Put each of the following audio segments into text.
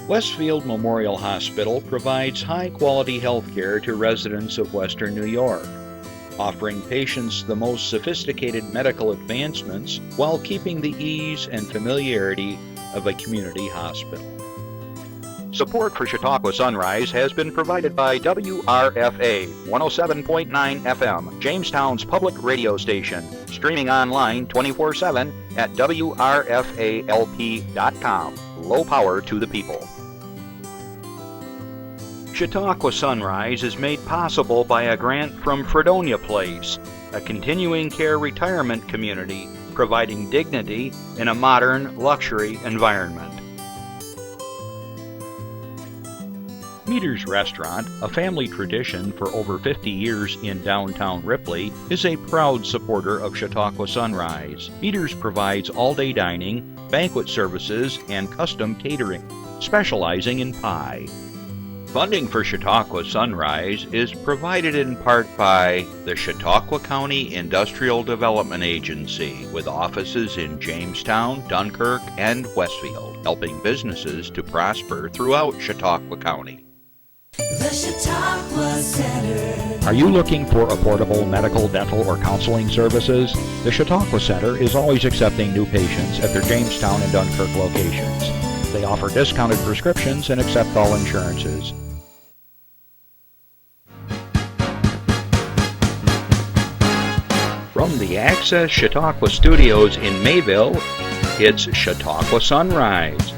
Westfield Memorial Hospital provides high-quality health care to residents of Western New York, offering patients the most sophisticated medical advancements while keeping the ease and familiarity of a community hospital. Support for Chautauqua Sunrise has been provided by WRFA 107.9 FM, Jamestown's public radio station, streaming online 24/7 at WRFALP.com. Low power to the people. Chautauqua Sunrise is made possible by a grant from Fredonia Place, a continuing care retirement community providing dignity in a modern luxury environment. Meter's Restaurant, a family tradition for over 50 years in downtown Ripley, is a proud supporter of Chautauqua Sunrise. Meter's provides all-day dining, banquet services, and custom catering, specializing in pie. Funding for Chautauqua Sunrise is provided in part by the Chautauqua County Industrial Development Agency, with offices in Jamestown, Dunkirk, and Westfield, helping businesses to prosper throughout Chautauqua County. The Chautauqua Center. Are you looking for affordable medical, dental, or counseling services? The Chautauqua Center is always accepting new patients at their Jamestown and Dunkirk locations. They offer discounted prescriptions and accept all insurances. From the Access Chautauqua Studios in Mayville, it's Chautauqua Sunrise.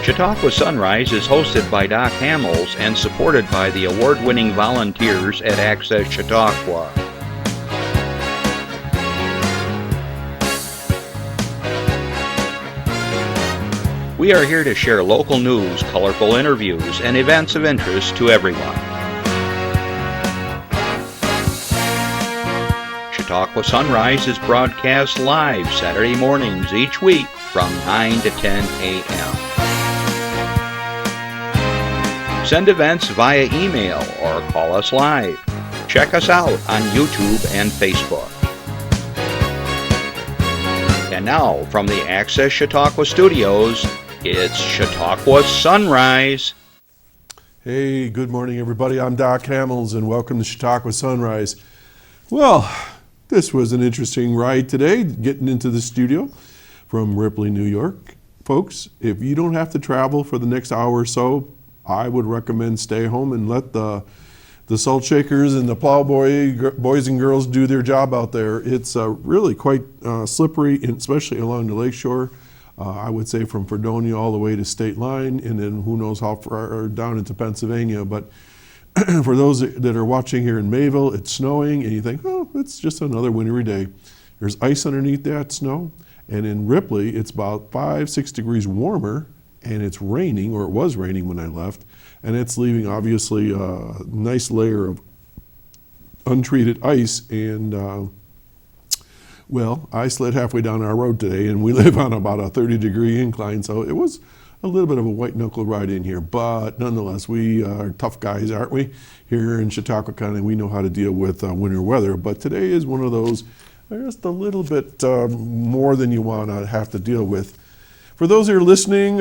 Chautauqua Sunrise is hosted by Doc Hamels and supported by the award-winning volunteers at Access Chautauqua. We are here to share local news, colorful interviews, and events of interest to everyone. Chautauqua Sunrise is broadcast live Saturday mornings each week from 9 to 10 a.m. Send events via email or call us live. Check us out on YouTube and Facebook. And now, from the Access Chautauqua Studios, it's Chautauqua Sunrise. Hey, good morning, everybody. I'm Doc Hamels, and welcome to Chautauqua Sunrise. Well, this was an interesting ride today, getting into the studio from Ripley, New York. Folks, if you don't have to travel for the next hour or so, I would recommend stay home and let the salt shakers and the plowboy boys and girls do their job out there. It's really quite slippery, especially along the lakeshore. I would say from Fredonia all the way to state line, and then who knows how far down into Pennsylvania. But for those that are watching here in Mayville, it's snowing, and you think, oh, it's just another wintry day. There's ice underneath that snow, and in Ripley, it's about 5-6 degrees warmer, and it's raining, or it was raining when I left, and it's leaving obviously a nice layer of untreated ice. And well, I slid halfway down our road today, and we live on about a 30-degree incline, so it was a little bit of a white knuckle ride in here. But nonetheless, we are tough guys, aren't we? Here in Chautauqua County, we know how to deal with winter weather. But today is one of those just a little bit more than you want to have to deal with. For those who are listening,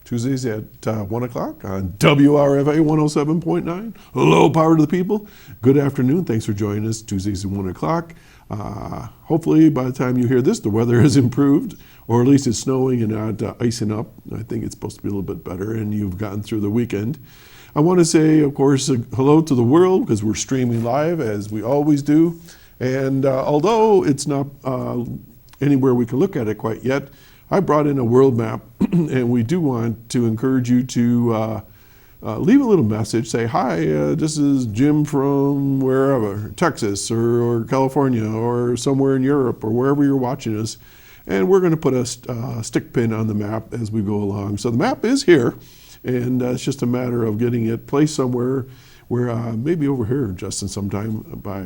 Tuesdays at 1 o'clock on WRFA 107.9. Hello, power to the people. Good afternoon. Thanks for joining us Tuesdays at 1 o'clock. Hopefully, by the time you hear this, the weather has improved, or at least it's snowing and not icing up. I think it's supposed to be a little bit better, and you've gotten through the weekend. I want to say, of course, hello to the world, because we're streaming live, as we always do. And although it's not anywhere we can look at it quite yet, I brought in a world map, and we do want to encourage you to leave a little message. Say, hi, this is Jim from wherever, Texas or California or somewhere in Europe or wherever you're watching us. And we're going to put a stick pin on the map as we go along. So the map is here, and it's just a matter of getting it placed somewhere where maybe over here, Justin, sometime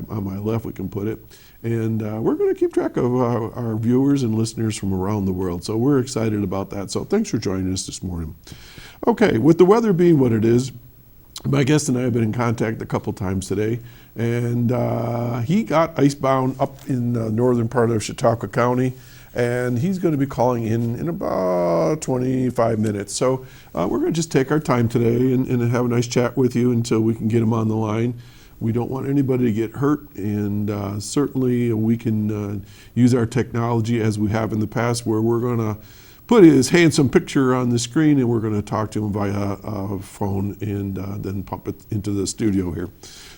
on my left we can put it. And we're going to keep track of our viewers and listeners from around the world. So we're excited about that. So thanks for joining us this morning. Okay, with the weather being what it is, my guest and I have been in contact a couple times today. And he got icebound up in the northern part of Chautauqua County. and he's going to be calling in about 25 minutes. So we're going to just take our time today and have a nice chat with you until we can get him on the line. We don't want anybody to get hurt, and certainly we can use our technology as we have in the past, where we're going to put his handsome picture on the screen and we're going to talk to him via phone and then pump it into the studio here.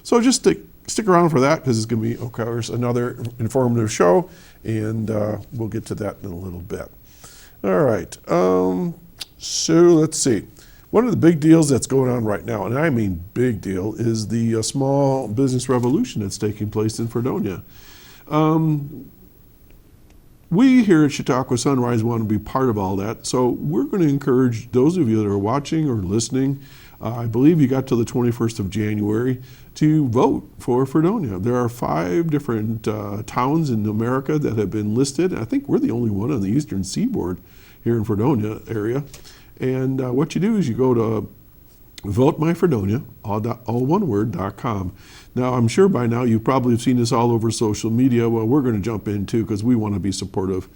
So just stick around for that, because it's going to be, of course, another informative show, and we'll get to that in a little bit. All right, so let's see. One of the big deals that's going on right now, and I mean big deal, is the small business revolution that's taking place in Fredonia. We here at Chautauqua Sunrise want to be part of all that, so we're going to encourage those of you that are watching or listening, I believe you got to the 21st of January, to vote for Fredonia. There are 5 different towns in America that have been listed. I think we're the only one on the eastern seaboard here in Fredonia area. And what you do is you go to votemyfredonia, all one word, .com. Now, I'm sure by now you probably have seen this all over social media. Well, we're going to jump in too, because we want to be supportive.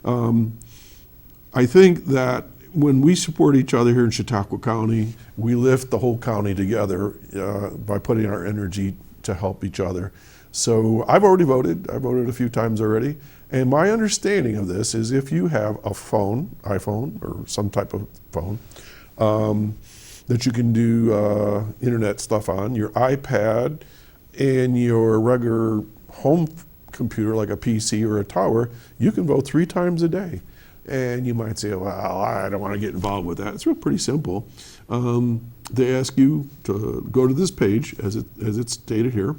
I think that when we support each other here in Chautauqua County, we lift the whole county together by putting our energy to help each other. So I've already voted. I voted a few times already. And my understanding of this is if you have a phone, iPhone or some type of phone, that you can do internet stuff on, your iPad and your regular home computer like a PC or a tower, you can vote 3 times a day. And you might say, well, I don't want to get involved with that. It's pretty simple. They ask you to go to this page, as it's stated here.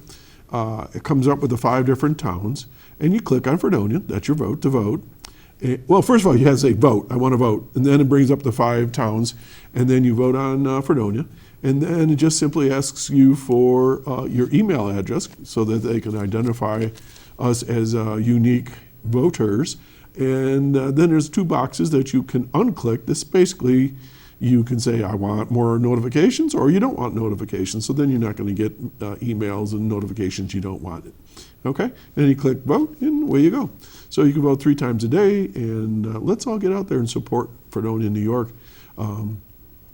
It comes up with the 5 different towns, and you click on Fredonia. That's your vote to vote. Well, first of all, you have to say vote. I want to vote. And then it brings up the 5 towns, and then you vote on Fredonia. And then it just simply asks you for your email address so that they can identify us as unique voters. And then there's 2 boxes that you can unclick. This basically, you can say, I want more notifications, or you don't want notifications. So then you're not going to get emails and notifications you don't want. Okay? And you click vote, and away you go. So you can vote 3 times a day, and let's all get out there and support Fredonia, New York.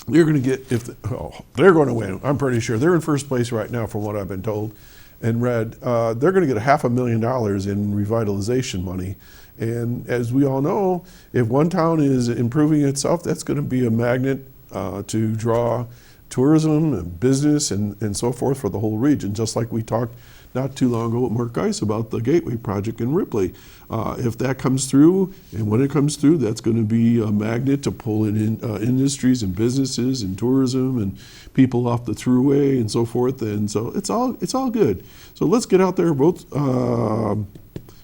They're going to get, they're going to win. I'm pretty sure. They're in first place right now from what I've been told and read. They're going to get $500,000 in revitalization money. And as we all know, if one town is improving itself, that's going to be a magnet to draw tourism and business and so forth for the whole region, just like we talked not too long ago with Mark Geis about the Gateway Project in Ripley. If that comes through, and when it comes through, that's going to be a magnet to pull in industries and businesses and tourism and people off the thruway and so forth. And so it's all good. So let's get out there, vote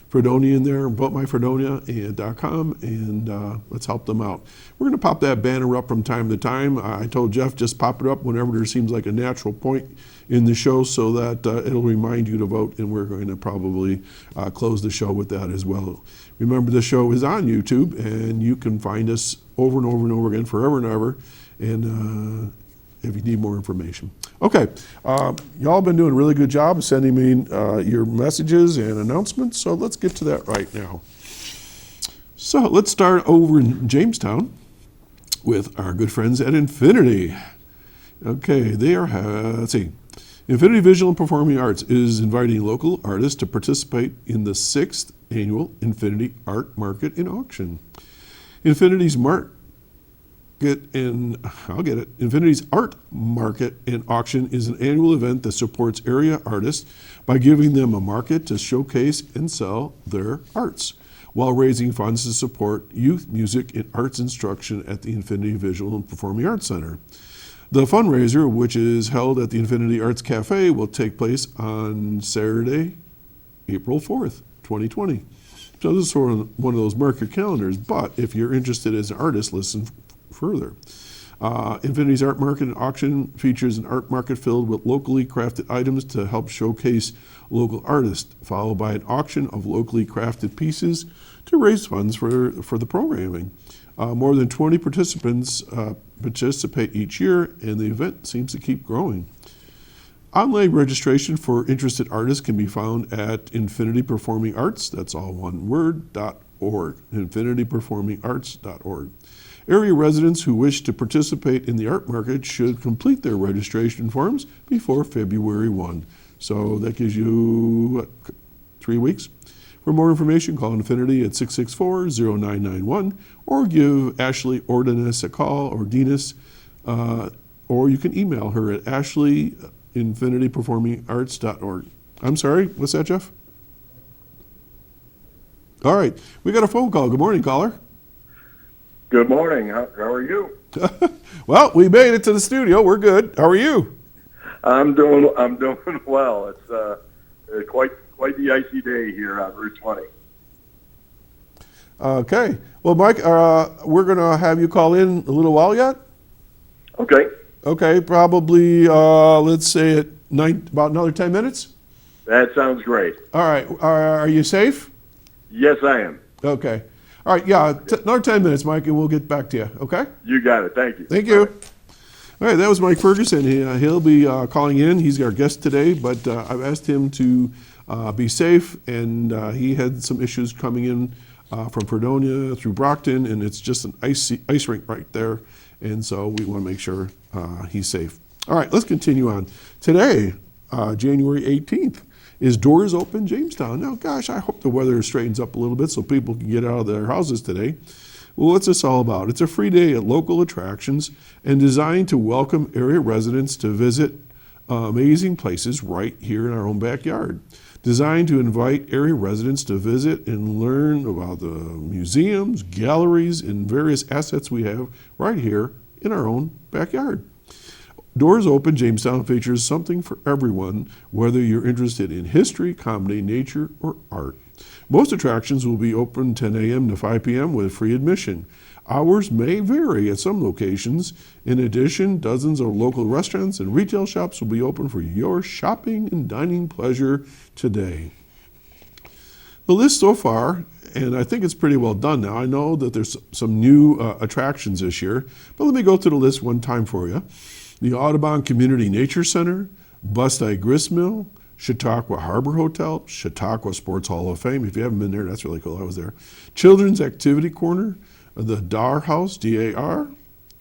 Fredonia in there, votemyfredonia.com, and let's help them out. We're going to pop that banner up from time to time. I told Jeff just pop it up whenever there seems like a natural point in the show so that it'll remind you to vote, and we're going to probably close the show with that as well. Remember, the show is on YouTube, and you can find us over and over and over again, forever and ever, and if you need more information. Okay, y'all been doing a really good job of sending me your messages and announcements, so let's get to that right now. So let's start over in Jamestown with our good friends at Infinity. Okay, they are, let's see. Infinity Visual and Performing Arts is inviting local artists to participate in the 6th annual Infinity Art Market and Auction. Infinity's Infinity's Art Market and Auction is an annual event that supports area artists by giving them a market to showcase and sell their arts, while raising funds to support youth music and arts instruction at the Infinity Visual and Performing Arts Center. The fundraiser, which is held at the Infinity Arts Cafe, will take place on Saturday, April 4th, 2020. So this is sort of one of those mark your calendars, but if you're interested as an artist, listen further. Infinity's Art Market and Auction features an art market filled with locally crafted items to help showcase local artists, followed by an auction of locally crafted pieces to raise funds for the programming. More than 20 participants participate each year, and the event seems to keep growing. Online registration for interested artists can be found at Infinity Performing Arts, that's all one word, infinityperformingarts.org. Area residents who wish to participate in the art market should complete their registration forms before February 1. So that gives you 3 weeks. For more information, call Infinity at 664-0991 or give Ashley Ordonez a call, or Dinas, or you can email her at ashley@infinityperformingarts.org. I'm sorry, what's that, Jeff? All right, we got a phone call. Good morning, caller. Good morning. How are you? Well, we made it to the studio. We're good. How are you? I'm doing well. It's quite the icy day here on Route 20. Okay. Well, Mike, we're going to have you call in a little while yet. Okay. Okay, probably let's say at about another 10 minutes. That sounds great. All right. Are you safe? Yes, I am. Okay. All right. Yeah. Another 10 minutes, Mike, and we'll get back to you. Okay. You got it. Thank you. Thank you. All right. That was Mike Ferguson. He'll be calling in. He's our guest today, but I've asked him to be safe, and he had some issues coming in from Fredonia through Brockton, and it's just an ice rink right there, and so we want to make sure he's safe. All right. Let's continue on. Today, January 18th. Is Doors Open Jamestown. Now, gosh, I hope the weather straightens up a little bit so people can get out of their houses today. Well, what's this all about? It's a free day at local attractions and designed to welcome area residents to visit amazing places right here in our own backyard. Designed to invite area residents to visit and learn about the museums, galleries, and various assets we have right here in our own backyard. Doors Open Jamestown features something for everyone, whether you're interested in history, comedy, nature, or art. Most attractions will be open 10 a.m. to 5 p.m. with free admission. Hours may vary at some locations. In addition, dozens of local restaurants and retail shops will be open for your shopping and dining pleasure today. The list so far, and I think it's pretty well done now. I know that there's some new attractions this year, but let me go through the list one time for you. The Audubon Community Nature Center, Bust-Eye Gristmill, Chautauqua Harbor Hotel, Chautauqua Sports Hall of Fame. If you haven't been there, that's really cool. I was there. Children's Activity Corner, the Dar House, D-A-R,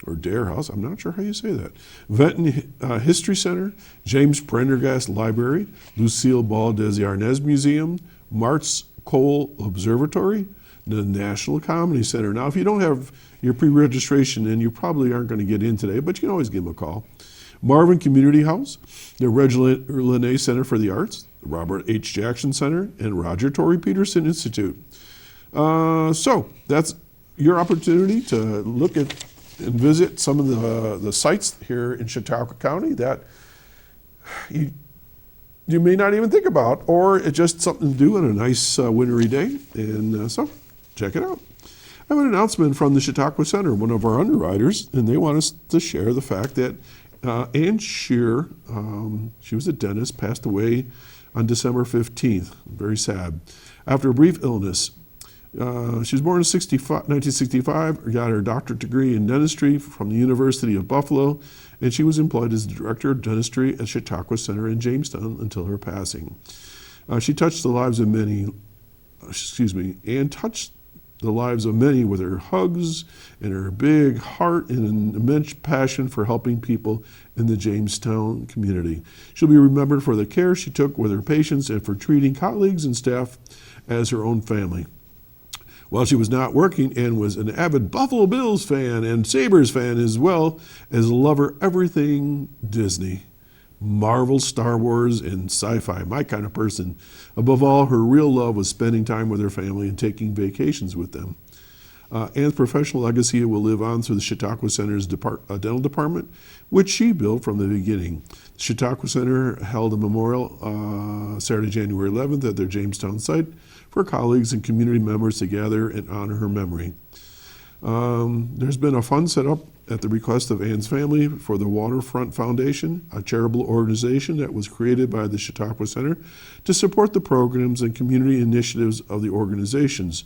or Dare House, I'm not sure how you say that. Benton History Center, James Prendergast Library, Lucille Ball Desiarnaz Museum, Martz Cole Observatory, the National Comedy Center. Now, if you don't have your pre-registration in, you probably aren't going to get in today, but you can always give them a call. Marvin Community House, the Reginald Linnaeus Center for the Arts, the Robert H. Jackson Center, and Roger Tory Peterson Institute. So that's your opportunity to look at and visit some of the sites here in Chautauqua County that you may not even think about, or it's just something to do on a nice wintry day. And so check it out. I have an announcement from the Chautauqua Center, one of our underwriters, and they want us to share the fact that Ann Shear, she was a dentist, passed away on December 15th. Very sad. After a brief illness. She was born in 1965, got her doctorate degree in dentistry from the University of Buffalo, and she was employed as the director of dentistry at Chautauqua Center in Jamestown until her passing. She touched the lives of many, Ann touched the lives of many with her hugs and her big heart and an immense passion for helping people in the Jamestown community. She'll be remembered for the care she took with her patients and for treating colleagues and staff as her own family. While she was not working, Ann was an avid Buffalo Bills fan and Sabres fan, as well as a lover of everything Disney. Marvel, Star Wars, and sci-fi, my kind of person. Above all, her real love was spending time with her family and taking vacations with them. Ann's professional legacy will live on through the Chautauqua Center's dental department, which she built from the beginning. The Chautauqua Center held a memorial Saturday, January 11th at their Jamestown site for colleagues and community members to gather and honor her memory. There's been a fund set up at the request of Ann's family for the Waterfront Foundation, a charitable organization that was created by the Chautauqua Center to support the programs and community initiatives of the organizations.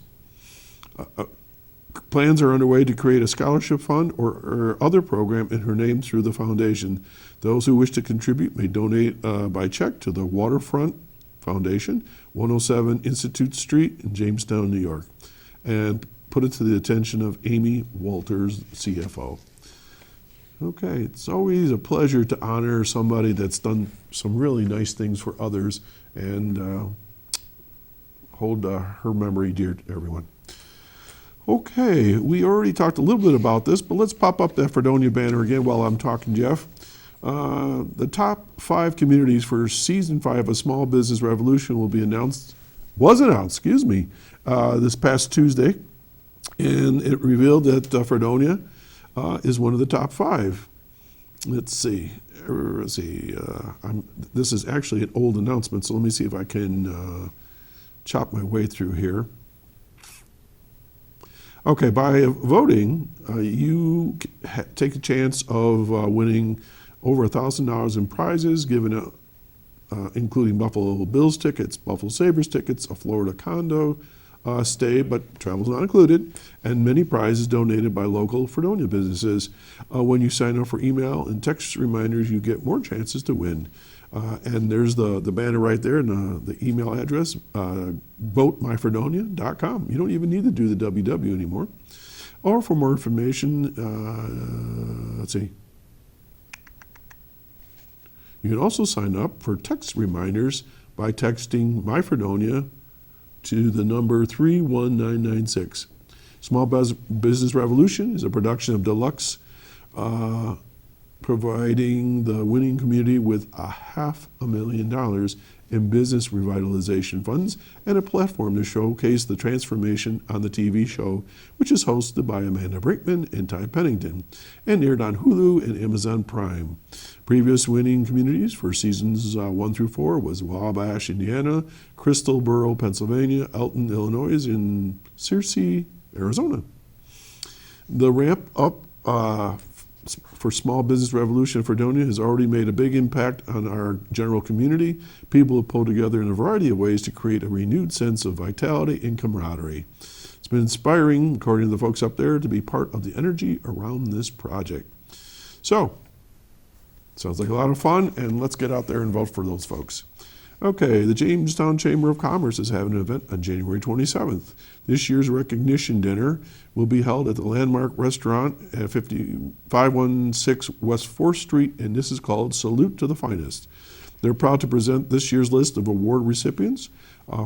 Plans are underway to create a scholarship fund or other program in her name through the foundation. Those who wish to contribute may donate by check to the Waterfront Foundation, 107 Institute Street in Jamestown, New York. and put it to the attention of Amy Walters, CFO. Okay, it's always a pleasure to honor somebody that's done some really nice things for others and hold her memory dear to everyone. Okay, we already talked a little bit about this, but let's pop up that Fredonia banner again while I'm talking, Jeff. The top 5 communities for season 5 of Small Business Revolution was announced, this past Tuesday, and it revealed that Fredonia is one of the top 5. Let's see. This is actually an old announcement, so let me see if I can chop my way through here. Okay, by voting, you take a chance of winning over $1,000 in prizes given out, including Buffalo Bills tickets, Buffalo Sabres tickets, a Florida condo stay, but travel's not included, and many prizes donated by local Fredonia businesses. When you sign up for email and text reminders, you get more chances to win. And there's the banner right there and the email address, votemyfredonia.com. You don't even need to do the www anymore. Or for more information, let's see. You can also sign up for text reminders by texting My Fredonia to the number 31996. Small Business Revolution is a production of Deluxe, providing the winning community with $500,000 in business revitalization funds and a platform to showcase the transformation on the TV show, which is hosted by Amanda Brinkman and Ty Pennington, and aired on Hulu and Amazon Prime. Previous winning communities for seasons 1 through 4 was Wabash, Indiana, Crystalboro, Pennsylvania, Elton, Illinois, and Searcy, Arizona. The ramp up for Small Business Revolution Fredonia has already made a big impact on our general community. People have pulled together in a variety of ways to create a renewed sense of vitality and camaraderie. It's been inspiring, according to the folks up there, to be part of the energy around this project. So, sounds like a lot of fun, and let's get out there and vote for those folks. Okay, the Jamestown Chamber of Commerce is having an event on January 27th. This year's recognition dinner will be held at the Landmark Restaurant at 516 West 4th Street, and this is called Salute to the Finest. They're proud to present this year's list of award recipients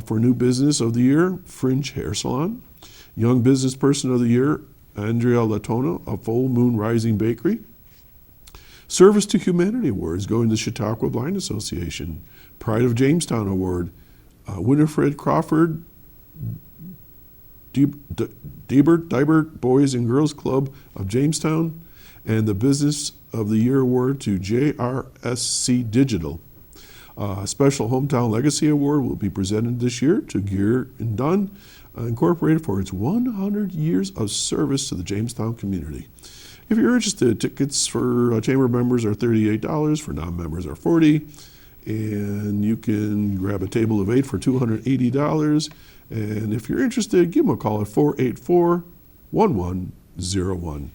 for New Business of the Year, Fringe Hair Salon, Young Business Person of the Year, Andrea Latona of Full Moon Rising Bakery, Service to Humanity Awards going to Chautauqua Blind Association, Pride of Jamestown Award, Winifred Crawford, Dibert Boys and Girls Club of Jamestown, and the Business of the Year Award to JRSC Digital. A special Hometown Legacy Award will be presented this year to Gear and Dunn Incorporated for its 100 years of service to the Jamestown community. If you're interested, tickets for chamber members are $38, for non-members are $40, and you can grab a table of 8 for $280. And if you're interested, give them a call at 484-1101.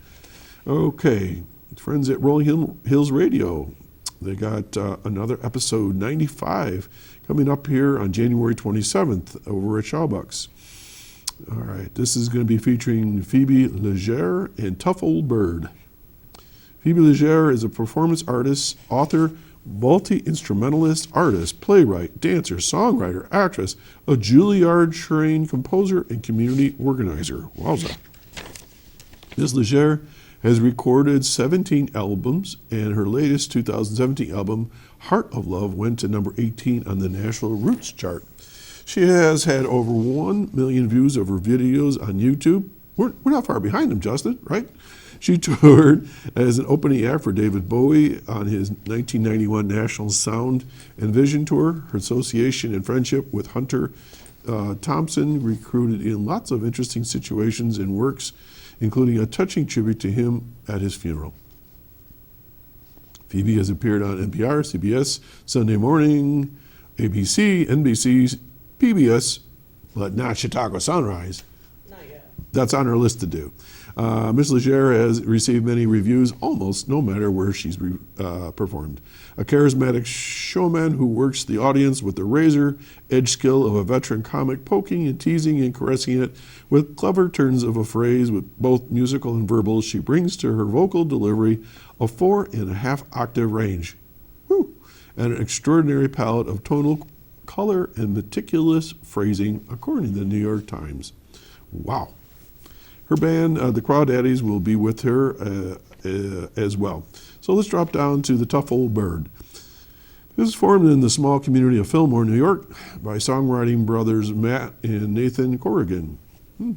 Okay, friends at Rolling Hills Radio, they got another episode 95 coming up here on January 27th over at Shawbucks. All right, this is going to be featuring Phoebe Legere and Tough Old Bird. Phoebe Legere is a performance artist, author, multi-instrumentalist, artist, playwright, dancer, songwriter, actress, a Juilliard-trained composer, and community organizer. Wowza. Ms. Legere has recorded 17 albums, and her latest 2017 album, Heart of Love, went to number 18 on the National Roots chart. She has had over 1 million views of her videos on YouTube. We're not far behind them, Justin, right? She toured as an opening act for David Bowie on his 1991 National Sound and Vision Tour. Her association and friendship with Hunter Thompson recruited in lots of interesting situations and works, including a touching tribute to him at his funeral. Phoebe has appeared on NPR, CBS, Sunday Morning, ABC, NBC, PBS, but not Chautauqua Sunrise. Not yet. that's on our list to do. Miss Legere has received many reviews almost no matter where she's performed. A charismatic showman who works the audience with the razor-edge skill of a veteran comic, poking and teasing and caressing it with clever turns of a phrase with both musical and verbal, she brings to her vocal delivery a 4.5 octave range. Woo! And an extraordinary palette of tonal color and meticulous phrasing, according to the New York Times. Wow. Her band, the Crawdaddies, will be with her as well. So let's drop down to the Tough Old Bird. This is formed in the small community of Fillmore, New York, by songwriting brothers Matt and Nathan Corrigan.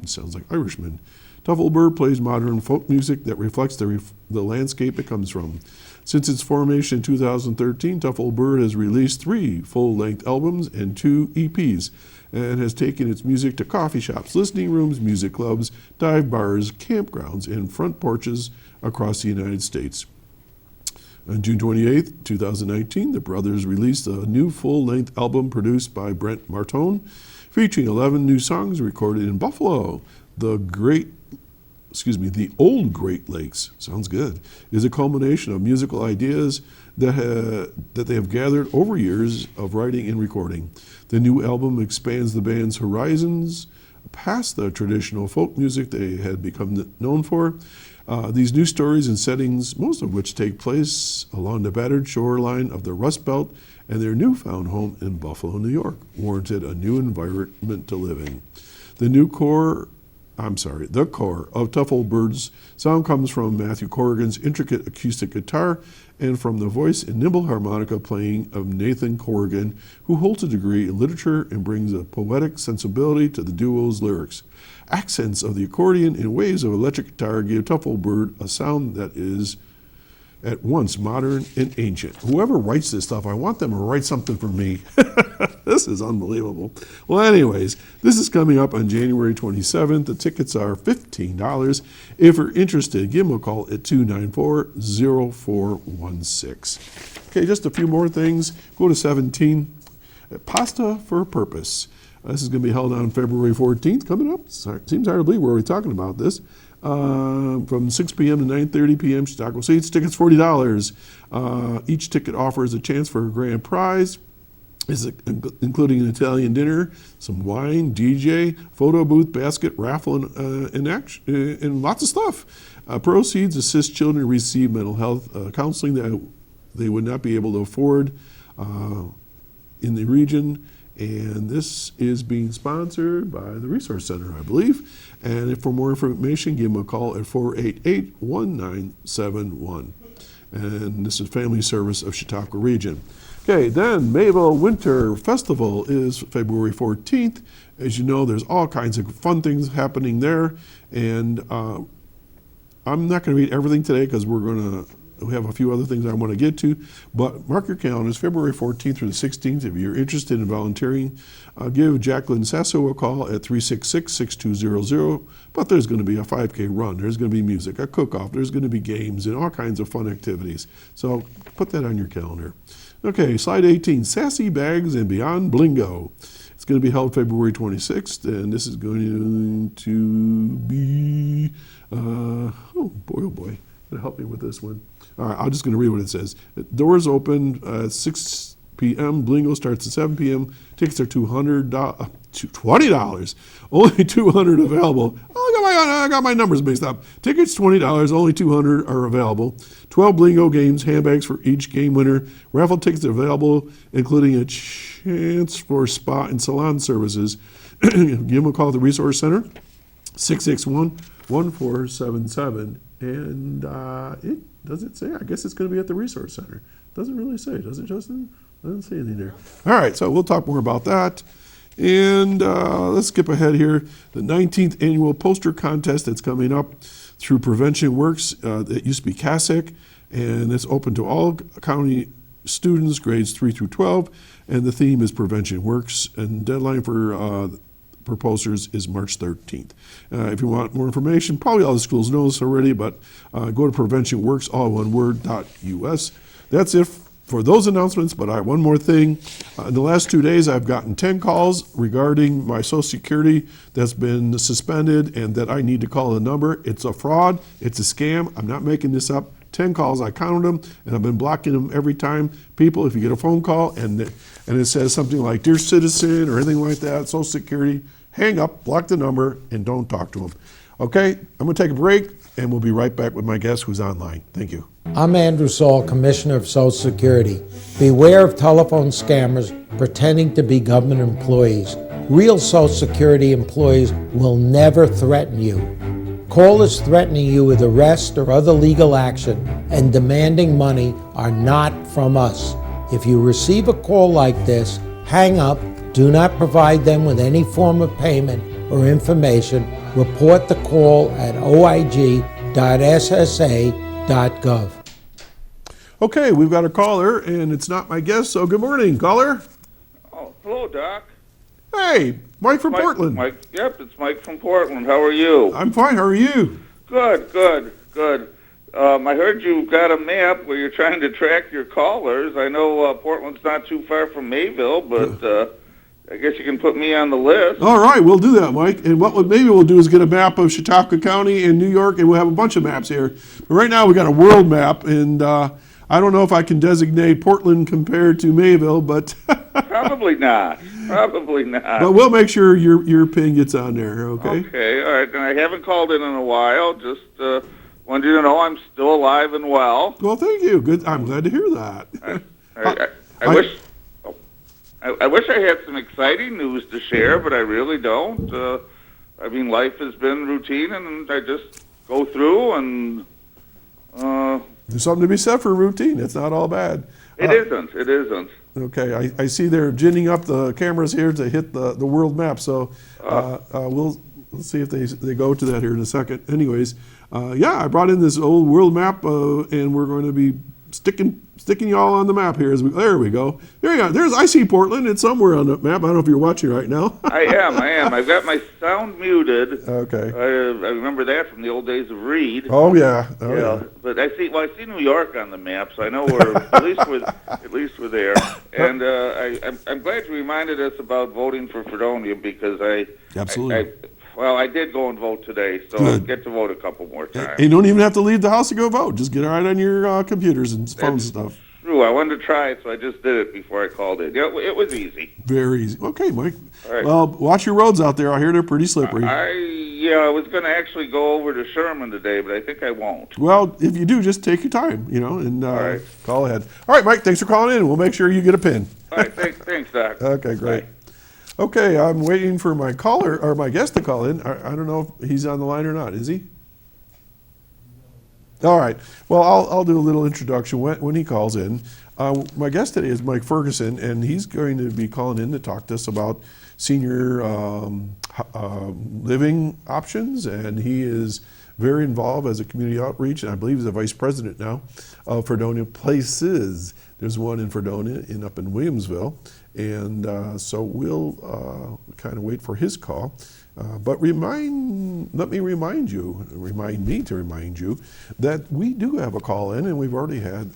Sounds like Irishmen. Tough Old Bird plays modern folk music that reflects the landscape it comes from. Since its formation in 2013, Tough Old Bird has released 3 full-length albums and 2 EPs, and has taken its music to coffee shops, listening rooms, music clubs, dive bars, campgrounds, and front porches across the United States. On June 28, 2019, the brothers released a new full-length album produced by Brent Martone, featuring 11 new songs recorded in Buffalo. The Old Great Lakes, sounds good, is a culmination of musical ideas that they have gathered over years of writing and recording. The new album expands the band's horizons past the traditional folk music they had become known for. These new stories and settings, most of which take place along the battered shoreline of the Rust Belt and their newfound home in Buffalo, New York, warranted a new environment to live in. The core of Tough Old Bird's sound comes from Matthew Corrigan's intricate acoustic guitar and from the voice and nimble harmonica playing of Nathan Corrigan, who holds a degree in literature and brings a poetic sensibility to the duo's lyrics. Accents of the accordion and waves of electric guitar give Tough Old Bird a sound that is at once modern and ancient. Whoever writes this stuff, I want them to write something for me. This is unbelievable. Well, anyways, this is coming up on January 27th. The tickets are $15. If you're interested, give them a call at 294-0416. Okay, just a few more things. Go to 17. Pasta for a Purpose. This is going to be held on February 14th, coming up. Seems hard to believe we're already talking about this. From 6 p.m. to 9:30 p.m. Chautauqua seats. Tickets $40. Each ticket offers a chance for a grand prize, including an Italian dinner, some wine, DJ, photo booth, basket, raffle, and lots of stuff. Proceeds assist children receive mental health counseling that they would not be able to afford in the region. And this is being sponsored by the Resource Center, I believe. And for more information, give them a call at 488-1971. And this is Family Service of Chautauqua Region. Okay, then Mayville Winter Festival is February 14th. As you know, there's all kinds of fun things happening there. And I'm not going to read everything today because we have a few other things I want to get to, but mark your calendars, February 14th through the 16th. If you're interested in volunteering, give Jacqueline Sasso a call at 366-6200. But there's going to be a 5K run. There's going to be music, a cook-off. There's going to be games and all kinds of fun activities. So put that on your calendar. Okay, slide 18, Sassy Bags and Beyond Blingo. It's going to be held February 26th, and this is going to be, oh boy. Help me with this one. All right, I'm just going to read what it says. Doors open at 6 p.m. Blingo starts at 7 p.m. Tickets are $20. Only 200 available. Oh, I got my numbers mixed up. Tickets $20. Only 200 are available. 12 Blingo games, handbags for each game winner. Raffle tickets are available, including a chance for spa and salon services. Give them a call at the Resource Center, 661-1477. And does it say? I guess it's going to be at the Resource Center. Doesn't really say, does it, Justin? Doesn't say anything there. All right, so we'll talk more about that. And let's skip ahead here. The 19th annual poster contest that's coming up through Prevention Works. It used to be CASIC, and it's open to all county students, grades 3 through 12. And the theme is Prevention Works. And deadline for proposers is March 13th. If you want more information, probably all the schools know this already, but go to preventionworks, all one word, .us. That's it for those announcements, but I have one more thing. In the last 2 days, I've gotten 10 calls regarding my Social Security that's been suspended and that I need to call a number. It's a fraud. It's a scam. I'm not making this up. 10 calls, I counted them, and I've been blocking them every time. People, if you get a phone call and it says something like, "Dear citizen," or anything like that, Social Security, hang up, block the number, and don't talk to them. Okay, I'm going to take a break, and we'll be right back with my guest who's online. Thank you. I'm Andrew Saul, Commissioner of Social Security. Beware of telephone scammers pretending to be government employees. Real Social Security employees will never threaten you. Callers threatening you with arrest or other legal action and demanding money are not from us. If you receive a call like this, hang up, do not provide them with any form of payment or information. Report the call at oig.ssa.gov. Okay, we've got a caller, and it's not my guest, so good morning, caller. Oh, hello, Doc. Hey, Mike from Portland. Mike, yep, it's Mike from Portland. How are you? I'm fine, how are you? Good, good, good. I heard you got a map where you're trying to track your callers. I know Portland's not too far from Mayville, but I guess you can put me on the list. All right, we'll do that, Mike. And what maybe we'll do is get a map of Chautauqua County and New York, and we'll have a bunch of maps here. But right now we got a world map, and I don't know if I can designate Portland compared to Mayville, but Probably not. Probably not. but we'll make sure your pin gets on there. Okay. Okay, all right. And I haven't called in a while. Just wanted you to know I'm still alive and well. Well, thank you. Good. I'm glad to hear that. I wish. I wish I had some exciting news to share, but I really don't. I mean, life has been routine, and I just go through and. There's something to be said for routine. It's not all bad. It isn't. It isn't. Okay, I see they're ginning up the cameras here to hit the world map. So we'll see if they go to that here in a second. Anyways, yeah, I brought in this old world map, and we're going to be sticking y'all on the map here. There we go. There you go. I see Portland. It's somewhere on the map. I don't know if you're watching right now. I am. I've got my sound muted. Okay. I remember that from the old days of Reed. Oh yeah. Oh, yeah. But I see New York on the map, so I know we're at least we're there. And I'm glad you reminded us about voting for Fredonia because Absolutely. I did go and vote today, so Good. I'll get to vote a couple more times. You don't even have to leave the house to go vote. Just get right on your computers and phones and stuff. True. I wanted to try it, so I just did it before I called in. Yeah, it was easy. Very easy. Okay, Mike. All right. Well, watch your roads out there. I hear they're pretty slippery. I was going to actually go over to Sherman today, but I think I won't. Well, if you do, just take your time, and right. call ahead. All right, Mike, thanks for calling in, and we'll make sure you get a pin. All right, thanks, Doc. Okay, great. Bye. Okay, I'm waiting for my caller or my guest to call in. I don't know if he's on the line or not. Is he? All right. Well, I'll do a little introduction when he calls in. My guest today is Mike Ferguson, and he's going to be calling in to talk to us about senior living options, and he is very involved as a community outreach, and I believe he's a vice president now of Fredonia Places. There's one in Fredonia up in Williamsville, and so we'll kind of wait for his call. But let me remind you that we do have a call in, and we've already had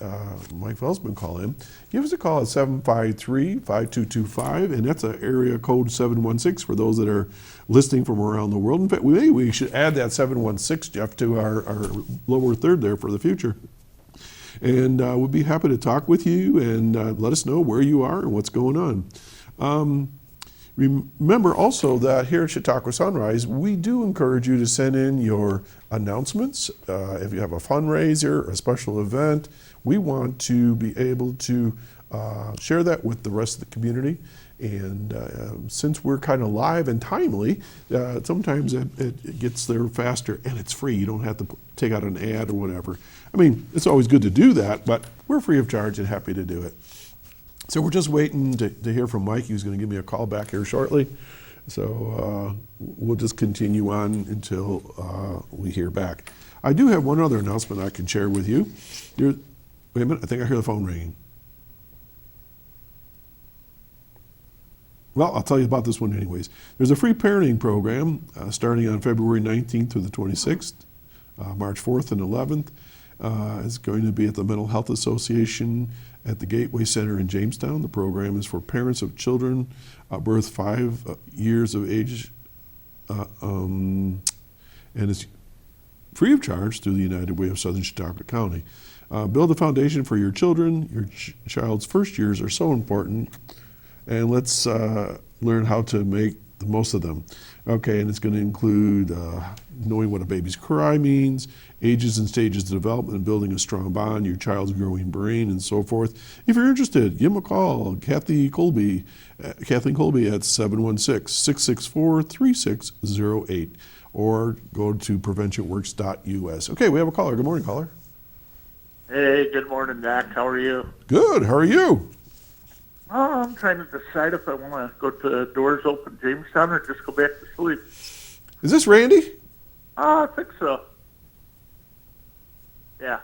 Mike Felsman call in. Give us a call at 753-5225, and that's an area code 716 for those that are listening from around the world. In fact, we should add that 716, Jeff, to our lower third there for the future. And we'll be happy to talk with you and let us know where you are and what's going on. Remember also that here at Chautauqua Sunrise, we do encourage you to send in your announcements. If you have a fundraiser, a special event, we want to be able to share that with the rest of the community. And since we're kind of live and timely, sometimes it gets there faster, and it's free. You don't have to take out an ad or whatever. I mean, it's always good to do that, but we're free of charge and happy to do it. So we're just waiting to hear from Mike. He's going to give me a call back here shortly. So we'll just continue on until we hear back. I do have one other announcement I can share with you. Wait a minute, I think I hear the phone ringing. Well, I'll tell you about this one anyways. There's a free parenting program starting on February 19th through the 26th, March 4th and 11th. It's going to be at the Mental Health Association at the Gateway Center in Jamestown. The program is for parents of children birth 5 years of age, and it's free of charge through the United Way of Southern Chautauqua County. Build a foundation for your children. Your child's first years are so important, and let's learn how to make the most of them. Okay, and it's going to include knowing what a baby's cry means, ages and stages of development, and building a strong bond, your child's growing brain, and so forth. If you're interested, give them a call. Kathleen Colby at 716-664-3608, or go to preventioworks.us. Okay, we have a caller. Good morning, caller. Hey, good morning, Doc. How are you? Good. How are you? Oh, I'm trying to decide if I want to go to Doors Open Jamestown or just go back to sleep. Is this Randy? Oh, I think so. Yeah.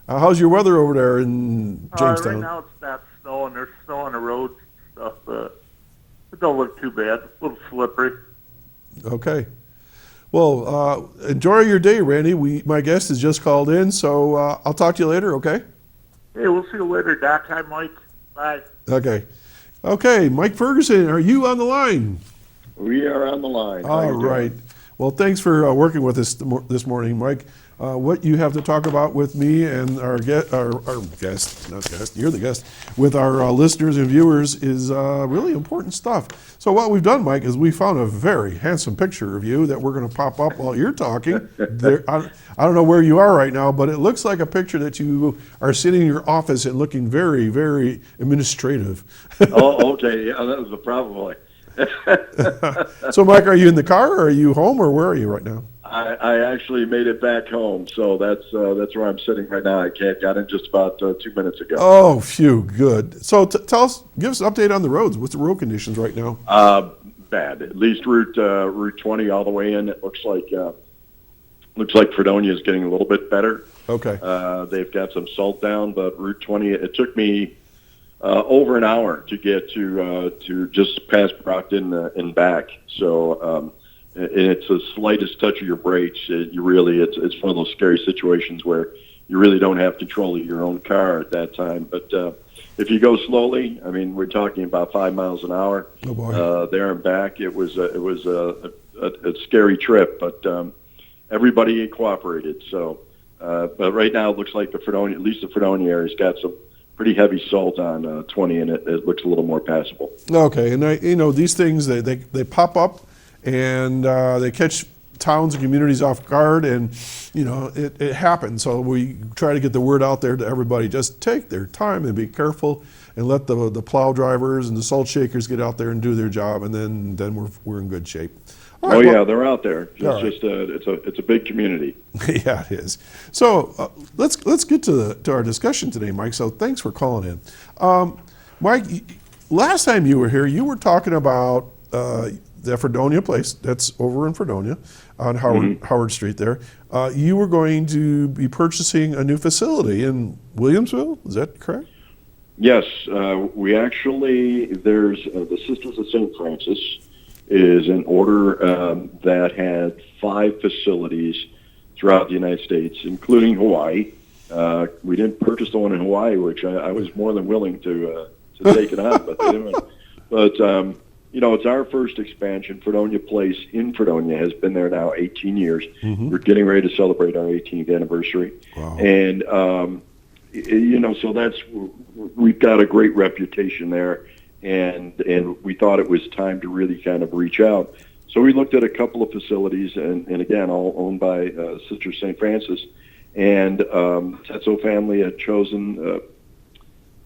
How's your weather over there in Jamestown? Right now it's not snowing. There's snow on the roads and stuff, but it don't look too bad. It's a little slippery. Okay. Well, enjoy your day, Randy. My guest has just called in, so I'll talk to you later, okay? Hey, we'll see you later, Doc. Hi, Mike. Bye. Okay. Okay, Mike Ferguson, are you on the line? We are on the line. How All you doing? right. Well, thanks for working with us this morning, Mike. What you have to talk about with me and our guest, you're the guest, with our listeners and viewers is really important stuff. So what we've done, Mike, is we found a very handsome picture of you that we're going to pop up while you're talking. I don't know where you are right now, but it looks like a picture that you are sitting in your office and looking very, very administrative. Oh, okay. Yeah, that was the problem. So, Mike, are you in the car, or are you home, or where are you right now? I actually made it back home, so that's where I'm sitting right now. I got in just about 2 minutes ago. Oh, phew, good. So give us an update on the roads. What's the road conditions right now? Bad. At least Route 20 all the way in. It looks like Fredonia is getting a little bit better. Okay. They've got some salt down, but Route 20, it took me over an hour to get to just past Brockton and back. So. And it's the slightest touch of your brakes. It's one of those scary situations where you really don't have control of your own car at that time. But if you go slowly, I mean, we're talking about 5 miles an hour. Oh boy. There and back. It was a scary trip, but everybody cooperated. So, but right now it looks like at least the Fredonia area's got some pretty heavy salt on 20, and it looks a little more passable. Okay, and these things they pop up. And they catch towns and communities off guard, and it happens. So we try to get the word out there to everybody. Just take their time and be careful, and let the plow drivers and the salt shakers get out there and do their job, and then we're in good shape. All right, yeah, they're out there. It's right. It's a big community. Yeah, it is. So let's get to our discussion today, Mike. So thanks for calling in, Mike. Last time you were here, you were talking about the Fredonia place, that's over in Fredonia on Howard Street there. You were going to be purchasing a new facility in Williamsville, is that correct? Yes, we actually, there's the Sisters of St. Francis is an order that had 5 facilities throughout the United States, including Hawaii. We didn't purchase the one in Hawaii, which I was more than willing to take it on, but they didn't. But it's our first expansion. Fredonia Place in Fredonia has been there now 18 years. Mm-hmm. We're getting ready to celebrate our 18th anniversary. Wow. And, so we've got a great reputation there. And we thought it was time to really kind of reach out. So we looked at a couple of facilities, and again, all owned by Sister St. Francis. And Tetzo family had chosen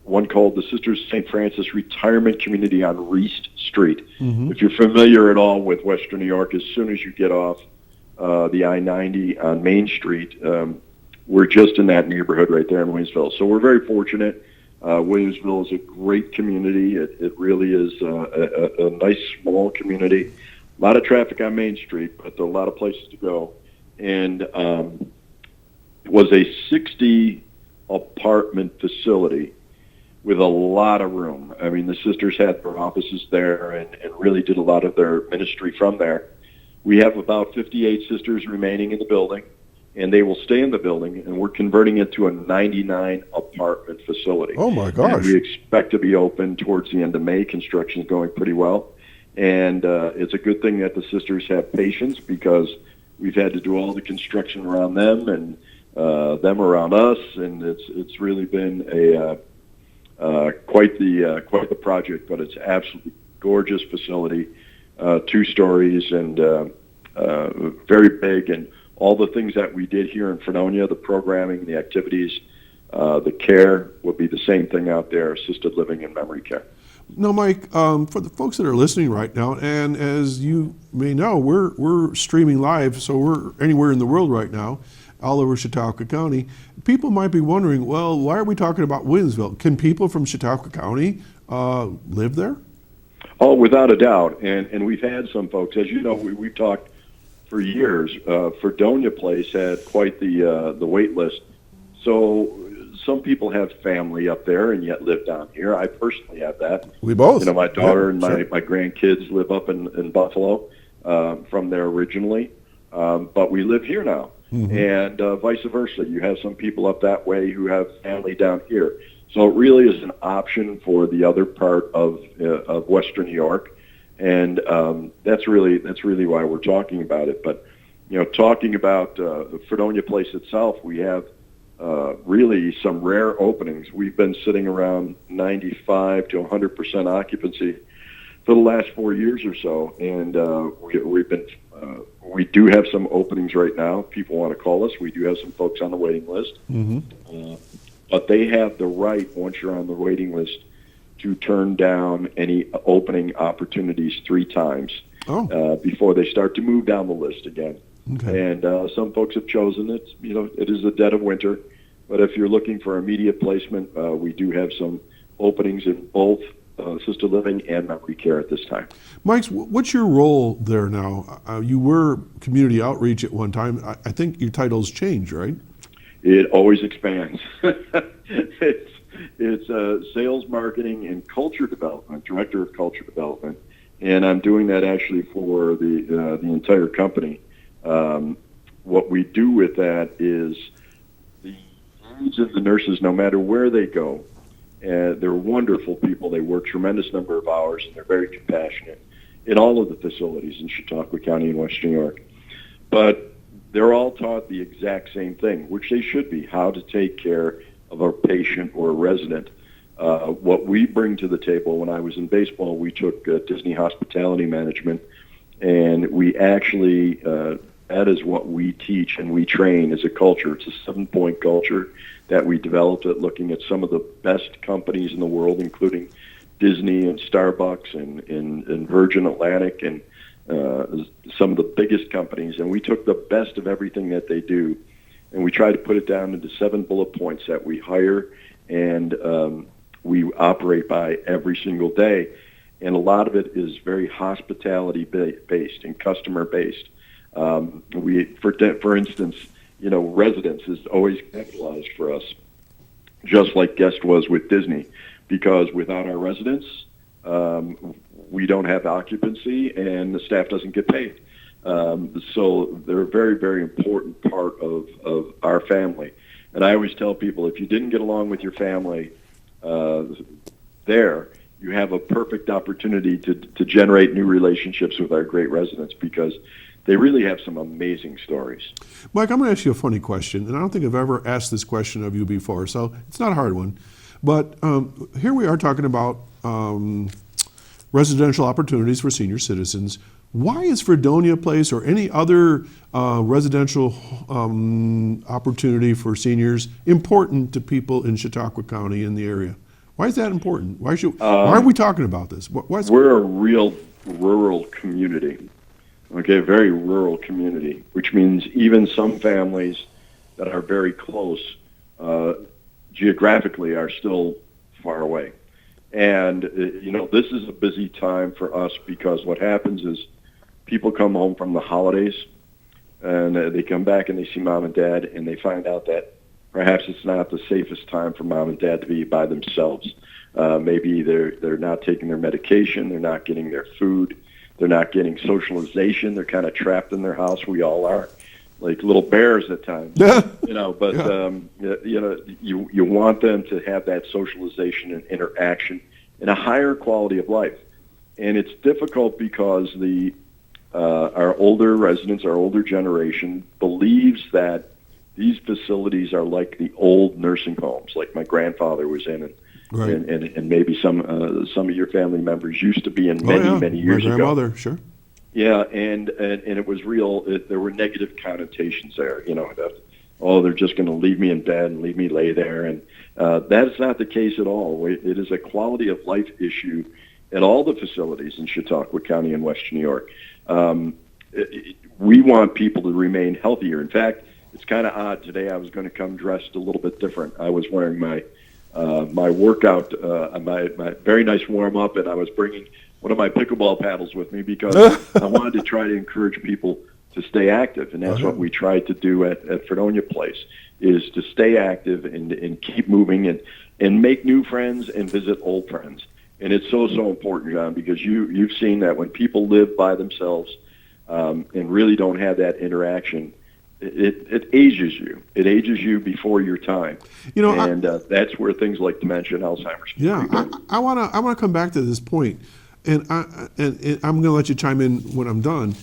one called the Sisters of St. Francis Retirement Community on Reist Street. Mm-hmm. If you're familiar at all with Western New York, as soon as you get off the I-90 on Main Street, we're just in that neighborhood right there in Williamsville. So we're very fortunate. Williamsville is a great community. It really is a nice, small community. A lot of traffic on Main Street, but there are a lot of places to go. And it was a 60-apartment facility with a lot of room. I mean, the sisters had their offices there and really did a lot of their ministry from there. We have about 58 sisters remaining in the building. and they will stay in the building, and we're converting it to a 99 apartment facility. Oh my And gosh. we expect to be open towards the end of May. Construction is going pretty well. And it's a good thing that the sisters have patience, because we've had to do all the construction around them and them around us, and it's really been quite the project. But it's absolutely gorgeous facility, 2 stories, and very big, and all the things that we did here in Fredonia, the programming, the activities, the care will be the same thing out there, assisted living and memory care. Now, Mike, for the folks that are listening right now, and as you may know, we're streaming live, so we're anywhere in the world right now, all over Chautauqua County. People might be wondering, well, why are we talking about Williamsville? Can people from Chautauqua County live there? Oh, without a doubt. And we've had some folks, as you know, we've talked for years. Fredonia Place had quite the wait list. So some people have family up there and yet live down here. I personally have that. We both. You know, my daughter and sure. my grandkids live up in Buffalo, from there originally. But we live here now. Mm-hmm. And vice versa. You have some people up that way who have family down here. So it really is an option for the other part of Western New York, and that's really why we're talking about it. But you know, talking about Fredonia Place itself, we have really some rare openings. We've been sitting around 95 to 100% occupancy for the last 4 years or so, and we do have some openings right now. People want to call us. We do have some folks on the waiting list. Mm-hmm. But they have the right, once you're on the waiting list, to turn down any opening opportunities 3 times before they start to move down the list again. Okay. And some folks have chosen it. You know, it is the dead of winter, but if you're looking for immediate placement, we do have some openings in both assisted living and memory care at this time. Mike, what's your role there now? You were community outreach at one time. I think your title's changed, right? It always expands. It's sales, marketing, and culture development, director of culture development, and I'm doing that actually for the entire company. What we do with that is the aides and the nurses, no matter where they go, they're wonderful people. They work tremendous number of hours, and they're very compassionate in all of the facilities in Chautauqua County and Western New York. But they're all taught the exact same thing, which they should be, how to take care of a patient or a resident. What we bring to the table, when I was in baseball, we took Disney Hospitality Management, and we actually, that is what we teach and we train as a culture. It's a 7-point culture that we developed at looking at some of the best companies in the world, including Disney and Starbucks and Virgin Atlantic and some of the biggest companies, and we took the best of everything that they do, and we tried to put it down into 7 bullet points that we hire and we operate by every single day. And a lot of it is very hospitality based and customer based. For instance, you know, residence is always capitalized for us, just like guest was with Disney, because without our residents, we don't have occupancy and the staff doesn't get paid. So they're a very, very important part of our family. And I always tell people, if you didn't get along with your family there, you have a perfect opportunity to generate new relationships with our great residents, because they really have some amazing stories. Mike, I'm going to ask you a funny question, and I don't think I've ever asked this question of you before, so it's not a hard one. But here we are talking about residential opportunities for senior citizens. Why is Fredonia Place or any other residential opportunity for seniors important to people in Chautauqua County in the area? Why is that important? Why are we talking about this? We're a real rural community, okay, very rural community, which means even some families that are very close geographically are still far away. And, you know, this is a busy time for us, because what happens is people come home from the holidays and they come back and they see mom and dad, and they find out that perhaps it's not the safest time for mom and dad to be by themselves. Maybe they're not taking their medication, they're not getting their food, they're not getting socialization, they're kind of trapped in their house. We all are. little bears at times, But you want them to have that socialization and interaction and a higher quality of life. And it's difficult because our older residents, our older generation, believes that these facilities are like the old nursing homes, like my grandfather was in, and maybe some of your family members used to be in many years ago. My grandmother, sure. Yeah, and it was real. There were negative connotations there. They're just going to leave me in bed and leave me lay there, and that's not the case at all. It is a quality of life issue at all the facilities in Chautauqua County and Western New York. We want people to remain healthier. In fact, it's kind of odd today. I was going to come dressed a little bit different. I was wearing my workout, my very nice warm up, and I was bringing one of my pickleball paddles with me because I wanted to try to encourage people to stay active, and that's what we tried to do at Fredonia Place, is to stay active and keep moving and make new friends and visit old friends. And it's so important, John, because you've seen that when people live by themselves and really don't have that interaction, it ages you. It ages you before your time. That's where things like dementia and Alzheimer's. Yeah, I want to come back to this point, and I'm going to let you chime in when I'm done.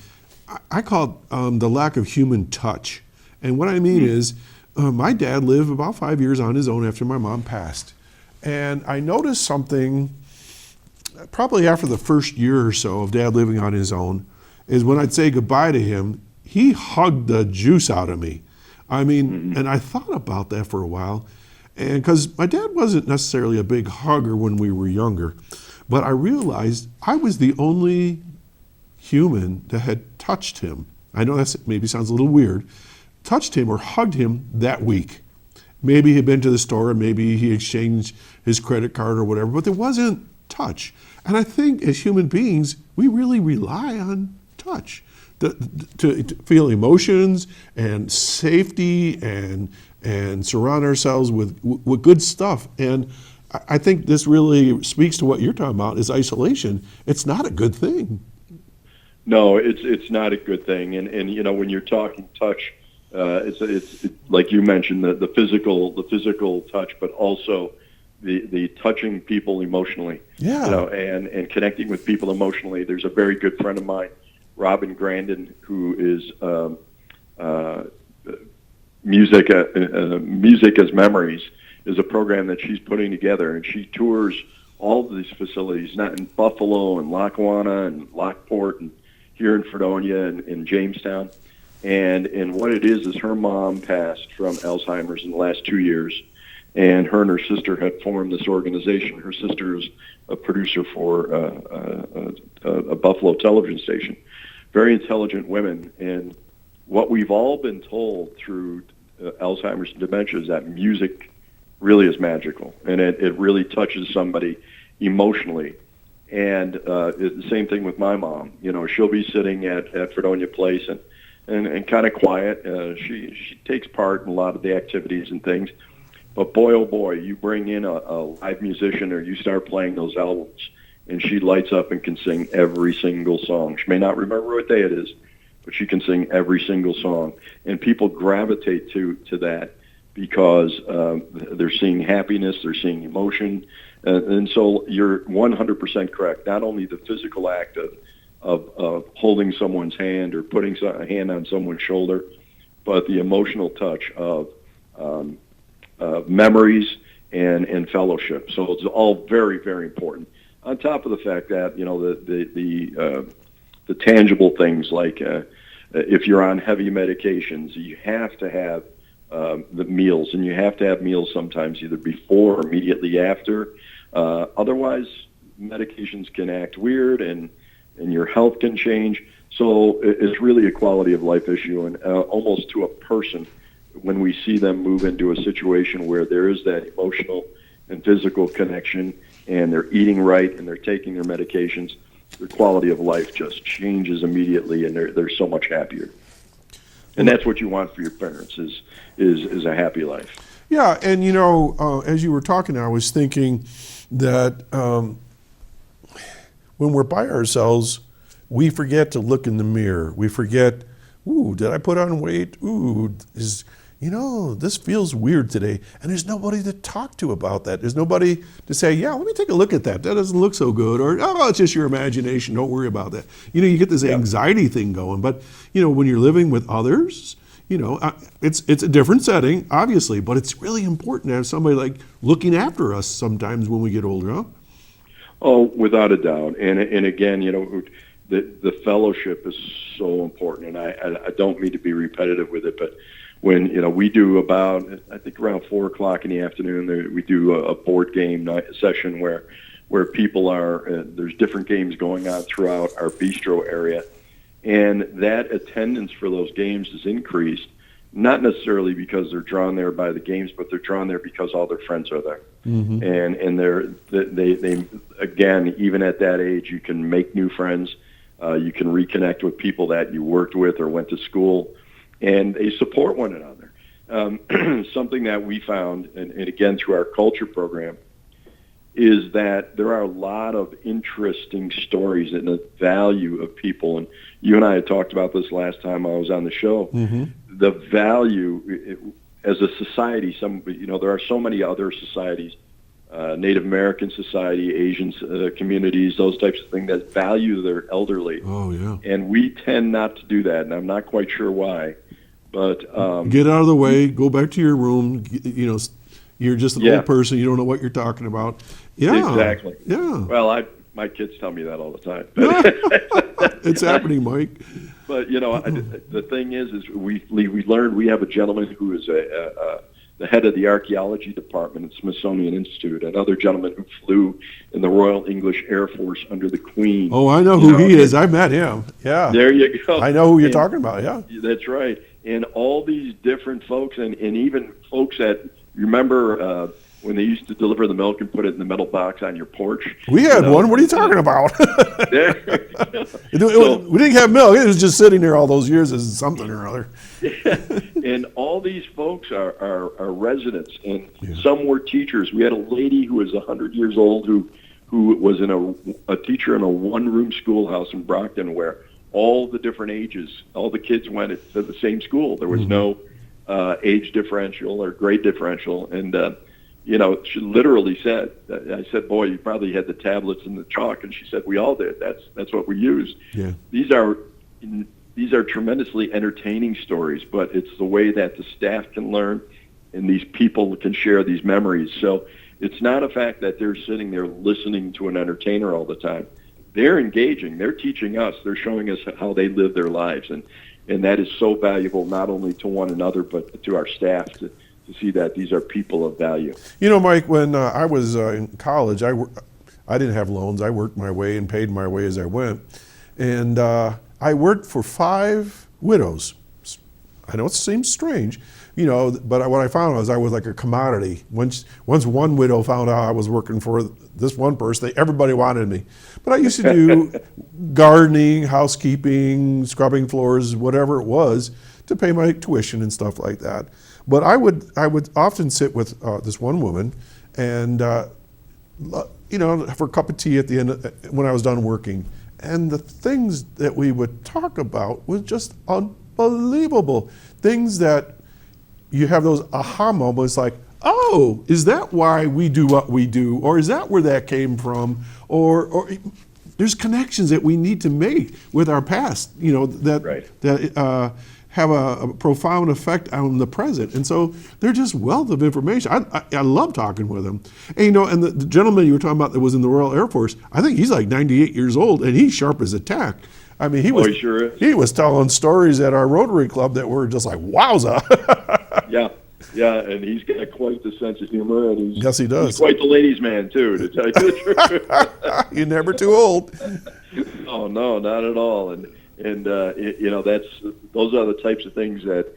I call it the lack of human touch, and what I mean is, my dad lived about 5 years on his own after my mom passed, and I noticed something. Probably after the first year or so of Dad living on his own, is when I'd say goodbye to him, he hugged the juice out of me. I mean, and I thought about that for a while, and because my dad wasn't necessarily a big hugger when we were younger, but I realized I was the only human that had touched him. I know that maybe sounds a little weird, touched him or hugged him that week. Maybe he'd been to the store and maybe he exchanged his credit card or whatever, but there wasn't touch. And I think as human beings, we really rely on touch to feel emotions and safety and surround ourselves with good stuff. And I think this really speaks to what you're talking about, is isolation. It's not a good thing. No, it's not a good thing. And when you're talking touch, it's like you mentioned, the physical touch, but also the touching people emotionally, and connecting with people emotionally. There's a very good friend of mine, Robin Grandin, who is Music as Memories is a program that she's putting together, and she tours all of these facilities, not in Buffalo and Lackawanna and Lockport and here in Fredonia and in Jamestown. And what it is her mom passed from Alzheimer's in the last 2 years. And her and her sister had formed this organization. Her sister is a producer for a Buffalo television station. Very intelligent women. And what we've all been told through Alzheimer's and dementia is that music really is magical. And it really touches somebody emotionally. And the same thing with my mom. She'll be sitting at Fredonia Place and kind of quiet. She takes part in a lot of the activities and things. But boy, oh boy, you bring in a live musician or you start playing those albums, and she lights up and can sing every single song. She may not remember what day it is, but she can sing every single song. And people gravitate to that because they're seeing happiness, they're seeing emotion. And so you're 100% correct. Not only the physical act of holding someone's hand or putting a hand on someone's shoulder, but the emotional touch of memories and fellowship. So it's all very, very important. On top of the fact that the tangible things like if you're on heavy medications, you have to have the meals, and you have to have meals sometimes either before or immediately after. Otherwise, medications can act weird, and your health can change. So it's really a quality of life issue, and almost to a person, when we see them move into a situation where there is that emotional and physical connection, and they're eating right and they're taking their medications, their quality of life just changes immediately, and they're so much happier. And that's what you want for your parents is a happy life. Yeah, and as you were talking, I was thinking that when we're by ourselves, we forget to look in the mirror. We forget ooh, did I put on weight? Ooh, this feels weird today. And there's nobody to talk to about that. There's nobody to say, yeah, let me take a look at that. That doesn't look so good. Or, oh, it's just your imagination. Don't worry about that. You get this anxiety thing going. But, when you're living with others, it's a different setting, obviously, but it's really important to have somebody like looking after us sometimes when we get older, huh? Oh, without a doubt. And again, the fellowship is so important. And I don't mean to be repetitive with it, but when, we do about, I think around 4:00 in the afternoon, we do a board game night session where people are, there's different games going on throughout our bistro area. And that attendance for those games is increased, not necessarily because they're drawn there by the games, but they're drawn there because all their friends are there. Mm-hmm. And they again, even at that age, you can make new friends. You can reconnect with people that you worked with or went to school, and they support one another. Something that we found, and again through our culture program, is that there are a lot of interesting stories and the value of people. And you and I had talked about this last time I was on the show. Mm-hmm. The value as a society, there are so many other societies, Native American society, Asian communities, those types of things that value their elderly. Oh, yeah. And we tend not to do that, and I'm not quite sure why. But get out of the way, go back to your room, You're just an old person. You don't know what you're talking about. Yeah, exactly. Yeah. Well, my kids tell me that all the time. It's happening, Mike. But the thing is we learned we have a gentleman who is the head of the archaeology department at Smithsonian Institute. Another gentleman who flew in the Royal English Air Force under the Queen. Oh, I know who he is. I met him. Yeah. There you go. I know who you're talking about. Yeah. That's right. And all these different folks, and even folks that. Remember when they used to deliver the milk and put it in the metal box on your porch? We had one. What are you talking about? We didn't have milk. It was just sitting there all those years as something or other. And all these folks are residents, and some were teachers. We had a lady who was 100 years old who was a teacher in a one-room schoolhouse in Brockton where all the different ages, all the kids went to the same school. There was no age differential or grade differential. And, she literally said, I said, boy, you probably had the tablets and the chalk. And she said, we all did. That's what we used. Yeah. These are tremendously entertaining stories, but it's the way that the staff can learn and these people can share these memories. So it's not a fact that they're sitting there listening to an entertainer all the time. They're engaging. They're teaching us. They're showing us how they live their lives. And that is so valuable, not only to one another, but to our staff to see that these are people of value. Mike, when I was in college, I didn't have loans. I worked my way and paid my way as I went. And I worked for 5 widows. I know it seems strange, but what I found was I was like a commodity. Once one widow found out I was working for this one person, everybody wanted me. But I used to do gardening, housekeeping, scrubbing floors, whatever it was, to pay my tuition and stuff like that. But I would often sit with this one woman, and for a cup of tea at the end when I was done working. And the things that we would talk about was just unbelievable. Things that you have those aha moments like, oh, is that why we do what we do? Or is that where that came from? Or there's connections that we need to make with our past, that have a profound effect on the present. And so they're just wealth of information. I love talking with them. And, and the gentleman you were talking about that was in the Royal Air Force, I think he's like 98 years old, and he's sharp as a tack. I mean, he was telling stories at our Rotary Club that were just like, wowza. Yeah, and he's got quite the sense of humor, and yes, he does. He's quite the ladies' man too, to tell you the truth. You're never too old. Oh no, not at all. And those are the types of things that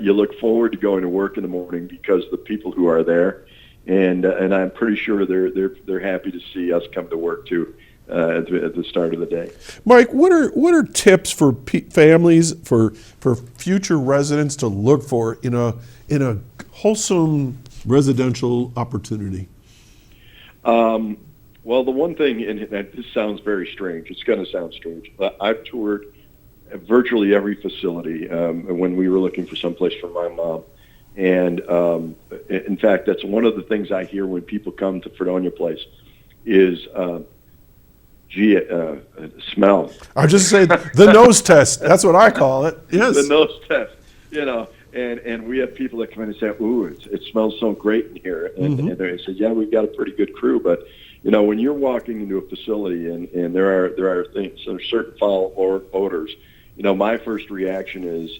you look forward to going to work in the morning because the people who are there, and I'm pretty sure they're happy to see us come to work too. At the start of the day. Mike, what are tips for families, for future residents to look for in a wholesome residential opportunity? Well, the one thing, and this sounds very strange, it's going to sound strange, but I've toured virtually every facility. When we were looking for someplace for my mom, and in fact, that's one of the things I hear when people come to Fredonia Place is, smell. I just say the nose test. That's what I call it. Yes. The nose test. And we have people that come in and say, "Ooh, it smells so great in here," and they say, "Yeah, we've got a pretty good crew." But when you're walking into a facility and there are things, there are certain foul odors. My first reaction is,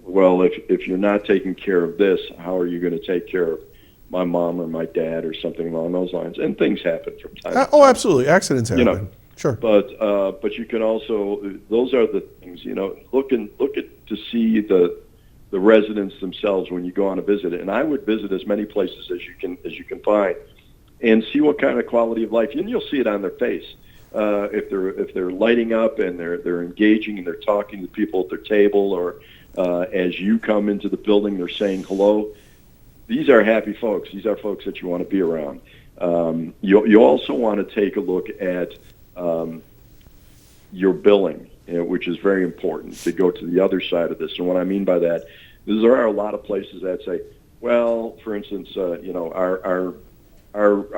well, if you're not taking care of this, how are you going to take care of my mom or my dad or something along those lines? And things happen from time to time. Oh, absolutely. Accidents happen. Sure. But you can also, those are the things, look at to see the residents themselves when you go on a visit. And I would visit as many places as you can find and see what kind of quality of life, and you'll see it on their face. If they're lighting up and they're engaging and they're talking to people at their table, or as you come into the building, they're saying hello. These are happy folks. These are folks that you want to be around. You also want to take a look at your billing, which is very important to go to the other side of this. And what I mean by that is there are a lot of places that say, well, for instance, our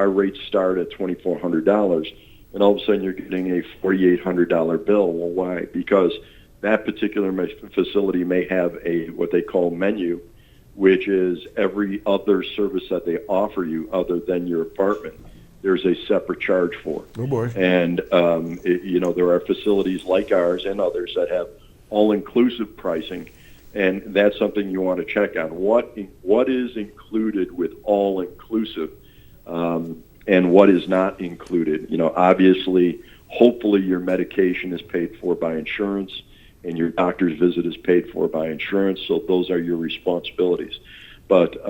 rates start at $2,400, and all of a sudden you're getting a $4,800 bill. Well, why? Because that particular facility may have what they call menu, which is every other service that they offer you other than your apartment, there's a separate charge for. Oh, boy. And, there are facilities like ours and others that have all-inclusive pricing, and that's something you want to check on. What is included with all-inclusive, and what is not included? Obviously, hopefully your medication is paid for by insurance, and your doctor's visit is paid for by insurance, so those are your responsibilities. But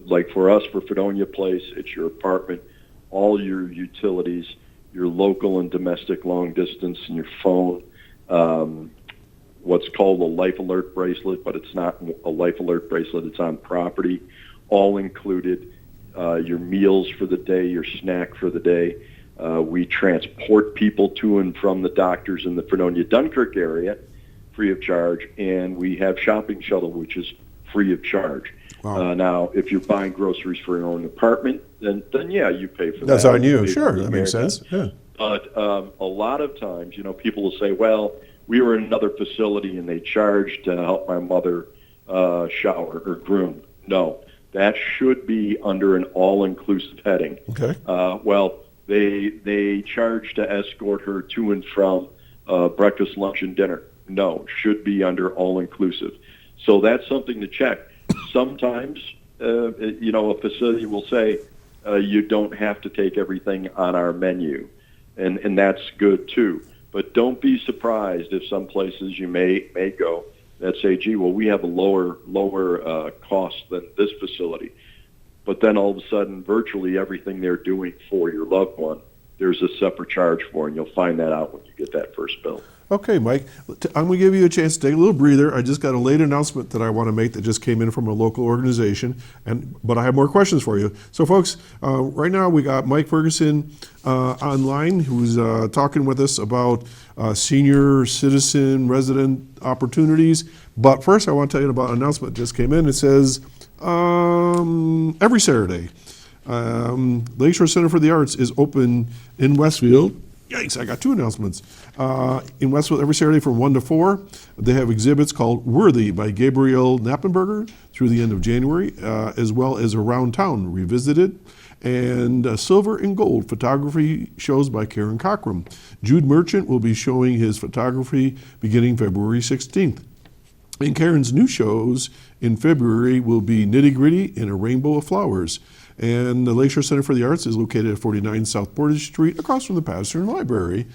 like for us, for Fredonia Place, it's your apartment, all your utilities, your local and domestic long distance, and your phone, what's called a life alert bracelet, but it's not a life alert bracelet, it's on property, all included, your meals for the day, your snack for the day. We transport people to and from the doctors in the Fredonia Dunkirk area free of charge, and we have shopping shuttle, which is free of charge. Wow. Now, if you're buying groceries for your own apartment, then yeah, you pay for that. That's on you. Sure, that makes sense. Yeah. But a lot of times, people will say, well, we were in another facility and they charged to help my mother shower or groom. No, that should be under an all-inclusive heading. Okay. Well, they charge to escort her to and from breakfast, lunch, and dinner. No, should be under all-inclusive. So that's something to check. Sometimes, a facility will say, you don't have to take everything on our menu, and that's good too. But don't be surprised if some places you may go that say, gee, well, we have a lower cost than this facility. But then all of a sudden, virtually everything they're doing for your loved one, there's a separate charge for, and you'll find that out when you get that first bill. Okay, Mike, I'm going to give you a chance to take a little breather. I just got a late announcement that I want to make that just came in from a local organization, but I have more questions for you. So, folks, right now we got Mike Ferguson online, who's talking with us about senior citizen resident opportunities. But first, I want to tell you about an announcement that just came in. It says every Saturday, Lakeshore Center for the Arts is open in Westfield. Yikes, I got two announcements. In Westfield every Saturday from 1 to 4, they have exhibits called Worthy by Gabriel Knappenberger through the end of January, as well as Around Town Revisited, and Silver and Gold photography shows by Karen Cockrum. Jude Merchant will be showing his photography beginning February 16th. And Karen's new shows in February will be Nitty Gritty and A Rainbow of Flowers. And the Lakeshore Center for the Arts is located at 49 South Portage Street, across from the Patterson Library.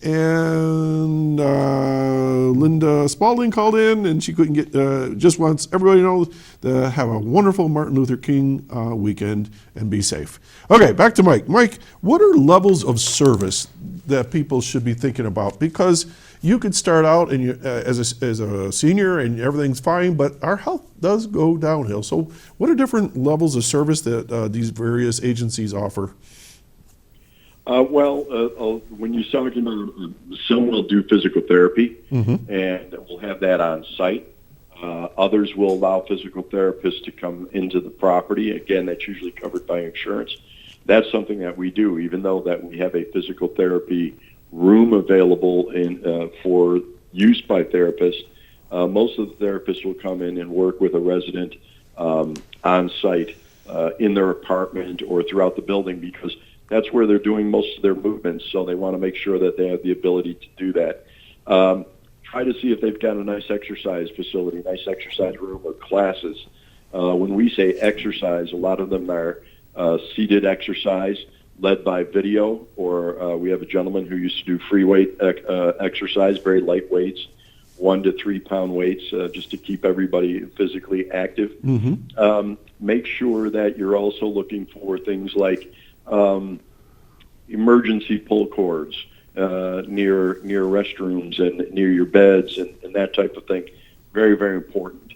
And Linda Spalding called in, and she couldn't get, just wants everybody to know to have a wonderful Martin Luther King weekend and be safe. Okay, back to Mike. Mike, what are levels of service that people should be thinking about? Because you could start out and as a senior and everything's fine, but our health does go downhill. So what are different levels of service that these various agencies offer? When you're talking about some will do physical therapy, Mm-hmm. and we'll have that on site. Others will allow physical therapists to come into the property. Again, that's usually covered by insurance. That's something that we do, even though that we have a physical therapy room available for use by therapists. Most of the therapists will come in and work with a resident on site in their apartment or throughout the building, because that's where they're doing most of their movements. So they want to make sure that they have the ability to do that. Try to see if they've got a nice exercise facility, nice exercise room or classes. When we say exercise, a lot of them are seated exercise led by video, or we have a gentleman who used to do free weight exercise, very light weights, 1 to 3 pound weights, just to keep everybody physically active. Mm-hmm. Make sure that you're also looking for things like emergency pull cords near restrooms and near your beds and that type of thing. Very, very important.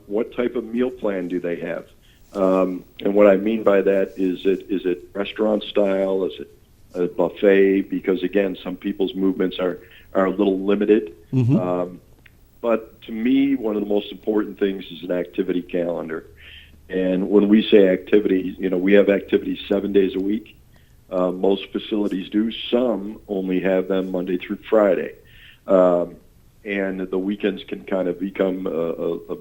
What type of meal plan do they have? And what I mean by that is it restaurant style? Is it a buffet? Because again, some people's movements are a little limited. Mm-hmm. But to me, one of the most important things is an activity calendar. And when we say activities, we have activities 7 days a week. Most facilities do. Some only have them Monday through Friday. And the weekends can kind of become a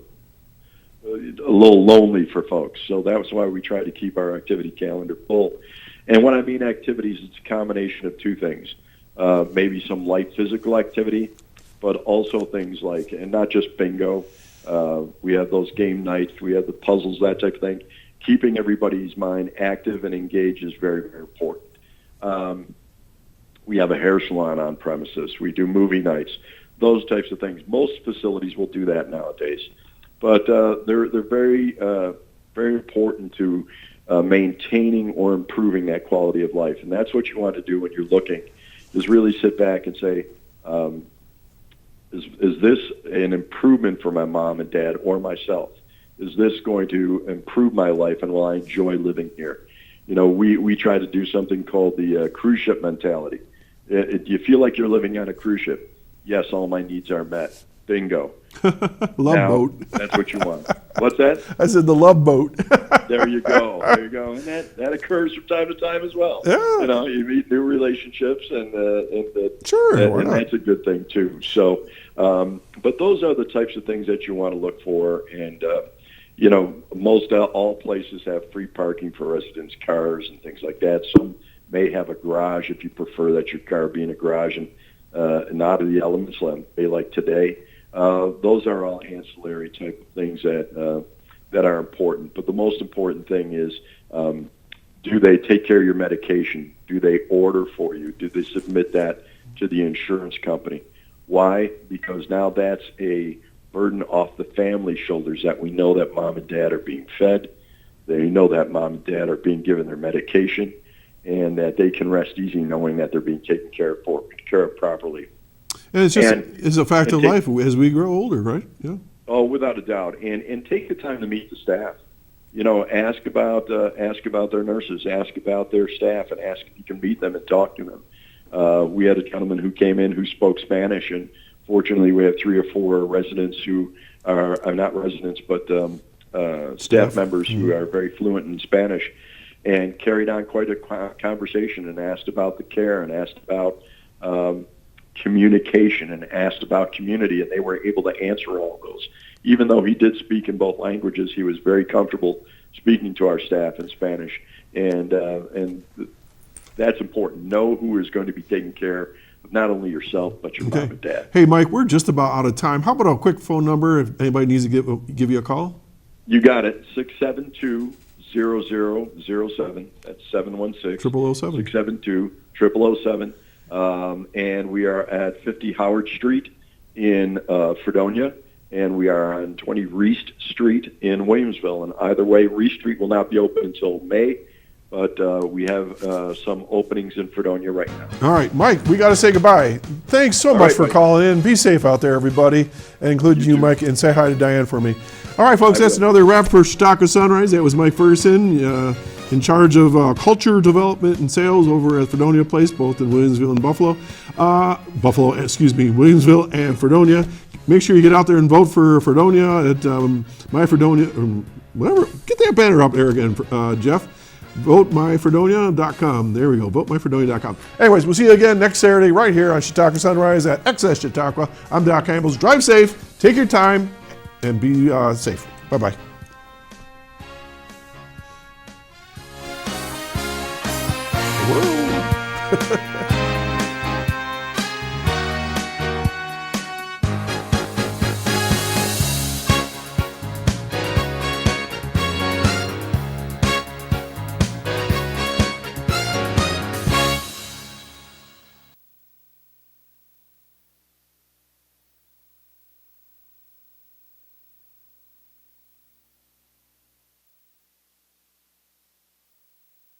little lonely for folks. So that's why we try to keep our activity calendar full. And when I mean activities, it's a combination of two things. Maybe some light physical activity, but also things like, and not just bingo, we have those game nights, we have the puzzles, that type of thing. Keeping everybody's mind active and engaged is very, very important. We have a hair salon on premises. We do movie nights, those types of things. Most facilities will do that nowadays. But they're very, very important to maintaining or improving that quality of life. And that's what you want to do when you're looking, is really sit back and say, is this an improvement for my mom and dad or myself? Is this going to improve my life, and will I enjoy living here? We try to do something called the cruise ship mentality. Do you feel like you're living on a cruise ship? Yes, all my needs are met. Bingo. Love boat. That's what you want. What's that? I said the love boat. There you go. There you go. And that occurs from time to time as well. Yeah. You meet new relationships, and Sure, why and not? that's a good thing too. So, but those are the types of things that you want to look for. And most all places have free parking for residents' cars and things like that. Some may have a garage if you prefer that your car be in a garage and not in the elements like today. Those are all ancillary type of things that are important. But the most important thing is, do they take care of your medication? Do they order for you? Do they submit that to the insurance company? Why? Because now that's a burden off the family shoulders, that we know that mom and dad are being fed. They know that mom and dad are being given their medication, and that they can rest easy knowing that they're being taken care of properly. And it's a fact of life as we grow older, right? Yeah. Oh, without a doubt. And take the time to meet the staff. Ask about their nurses, ask about their staff, and ask if you can meet them and talk to them. We had a gentleman who came in who spoke Spanish, and fortunately we have 3 or 4 residents who are not residents, but staff members who are very fluent in Spanish, and carried on quite a conversation and asked about the care and asked about communication and asked about community, and they were able to answer all of those. Even though he did speak in both languages, he was very comfortable speaking to our staff in Spanish, and that's important. Know who is going to be taking care of not only yourself, but your mom and dad. Hey, Mike, we're just about out of time. How about a quick phone number if anybody needs to give you a call? You got it. 672-0007. That's 716 672-0007. And we are at 50 Howard Street in Fredonia, and we are on 20 Reist Street in Williamsville. And either way, Reist Street will not be open until May, but we have some openings in Fredonia right now. All right, Mike, we got to say goodbye. Thanks so much for calling in. Be safe out there, everybody, and including you, Mike, and say hi to Diane for me. All right, folks, that's another wrap for Chautauqua Sunrise. That was Mike Ferguson. in charge of culture development and sales over at Fredonia Place, both in Williamsville and Buffalo. Williamsville and Fredonia. Make sure you get out there and vote for Fredonia at My Fredonia, whatever. Get that banner up there again, Jeff. VoteMyFredonia.com. There we go, VoteMyFredonia.com. Anyways, we'll see you again next Saturday right here on Chautauqua Sunrise at XS Chautauqua. I'm Doc Hamels. Drive safe, take your time, and be safe. Bye-bye. Whoa.